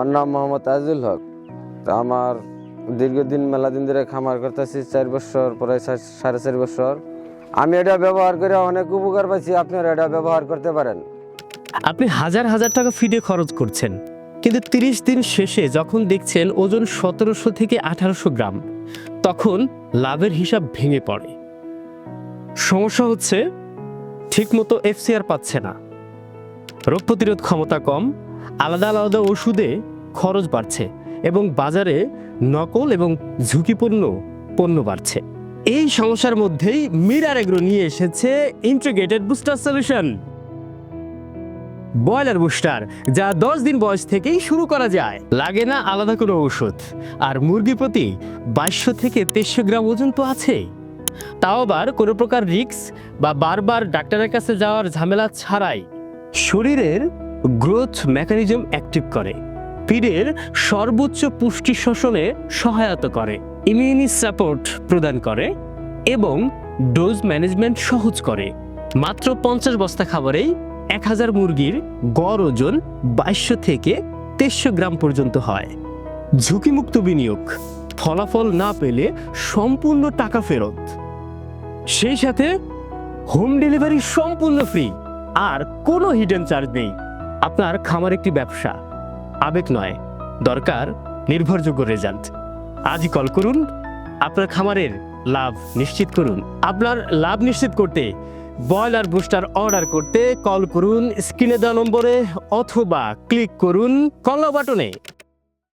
আমার নাম মোহাম্মদ তাজুল হক। তা আমার দীর্ঘদিন মেলাদিন ধরে খামার করতেছি, 4 বছর, প্রায় 4.5 বছর। আমি এটা ব্যবহার করে অনেক উপকার পাইছি, আপনারা এটা ব্যবহার করতে পারেন। আপনি হাজার হাজার টাকা ফিডে খরচ করছেন, কিন্তু 30 দিন শেষে যখন দেখছেন ওজন 1700 থেকে 1800 গ্রাম, তখন লাভের হিসাব ভেঙে পড়ে। সমস্যা হচ্ছে ঠিকমতো এফসিআর পাচ্ছে না, রোগ প্রতিরোধ ক্ষমতা কম, আলাদা আলাদা ওষুধে খরচ বাড়ছে এবং বাজারে নকল এবং ঝুঁকিপূর্ণ পণ্য বাড়ছে। এই সমস্যার মধ্যেই মিরার এগ্রো নিয়ে এসেছে integrated booster solution, broiler booster, যা 10 দিন বয়স থেকেই শুরু করা যায়। লাগে না আলাদা কোনো ওষুধ, আর মুরগি প্রতি 2200 থেকে 2300 গ্রাম ওজন তো আছেই। তাও আবার কোনো প্রকার রিস্ক বা বারবার ডাক্তারের কাছে যাওয়ার ঝামেলা ছাড়াই শরীরের গ্রোথ মেকানিজম অ্যাক্টিভ করে, ফিডের সর্বোচ্চ পুষ্টি শোষণে সহায়তা করে, ইমিউনি সাপোর্ট প্রদান করে এবং ডোজ ম্যানেজমেন্ট সহজ করে। মাত্র 50 বস্তা খাবারেই 1000 মুরগির গড় ওজন 2200 থেকে 2300 গ্রাম পর্যন্ত হয়। ঝুঁকিমুক্ত বিনিয়োগ, ফলাফল না পেলে সম্পূর্ণ টাকা ফেরত, সেই সাথে হোম ডেলিভারি সম্পূর্ণ ফ্রি, আর কোনো হিডেন চার্জ নেই। আপনার খামার একটি ব্যবসা, আবেগ নয়, দরকার নির্ভরযোগ্য রেজাল্ট। আজই কল করুন, আপনার খামারের লাভ নিশ্চিত করুন। আপনার লাভ নিশ্চিত করতে ব্রয়লার বুস্টার অর্ডার করতে কল করুন স্ক্রিনে দেওয়া নম্বরে, অথবা ক্লিক করুন কল বাটনে।